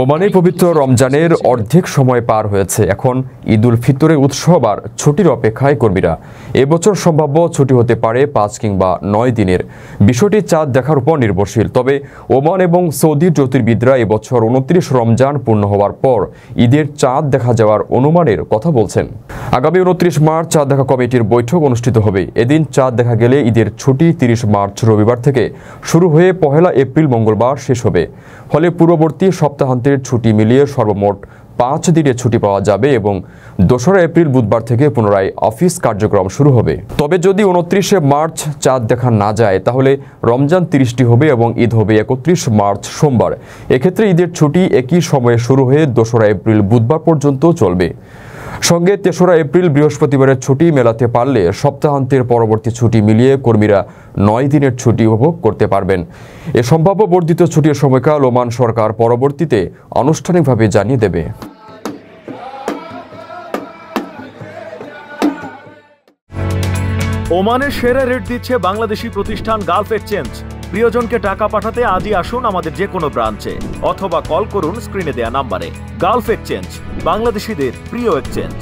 ওমানে পবিত্র রমজানের অর্ধেক সময় পার হয়েছে। এখন ঈদ উল ফিতরের উৎসব আর ছুটির অপেক্ষায় কর্মীরা। এবছর সম্ভাব্য ছুটি হতে পারে 5 কিংবা 9 দিনের। বিষয়টি চাঁদ দেখার উপর নির্ভরশীল। তবে ওমান এবং সৌদি জ্যোতির্বিদরা এবছর 29 রমজান পূর্ণ হওয়ার পর ঈদের চাঁদ দেখা যাওয়ার অনুমানের কথা বলছেন। আগামী 29 মার্চ চাঁদ দেখা কমিটির বৈঠক অনুষ্ঠিত হবে। এদিন চাঁদ দেখা গেলে ঈদের ছুটি 30 মার্চ রবিবার থেকে শুরু হয়ে 1 এপ্রিল মঙ্গলবার শেষ হবে। ফলে পূর্ববর্তী সপ্তাহান্তের ছুটি মিলিয়ে সর্বমোট 5 দিনের ছুটি পাওয়া যাবে এবং 2 এপ্রিল বুধবার থেকে পুনরায় অফিস কার্যক্রম শুরু হবে। তবে যদি 29 মার্চ চাঁদ দেখা না যায় তাহলে রমজান 30টি হবে এবং ঈদ হবে 31 মার্চ সোমবার। এক্ষেত্রে ঈদের ছুটি একই সময়ে শুরু হয়ে 2 এপ্রিল বুধবার পর্যন্ত চলবে। সঙ্গে 3 এপ্রিল বৃহস্পতিবারের ছুটি মেলাতে পারলে সপ্তাহান্তের পরবর্তী ছুটি মিলিয়ে কর্মীরা 9 দিনের ছুটি উপভোগ করতে পারবেন। এ সম্ভাব্য বর্ধিত ছুটির সময়কাল ওমান সরকার পরবর্তীতে আনুষ্ঠানিকভাবে জানিয়ে দেবে। ওমানের সেরা রেট দিচ্ছে বাংলাদেশি প্রতিষ্ঠান গালফ এক্সচেঞ্জ। প্রিয়জনকে টাকা পাঠাতে আজই আসুন আমাদের যে কোনো ব্রাঞ্চে অথবা কল করুন স্ক্রিনে দেয়া নাম্বারে। গালফ এক্সচেঞ্জ, বাংলাদেশিদের প্রিয় এক্সচেঞ্জ।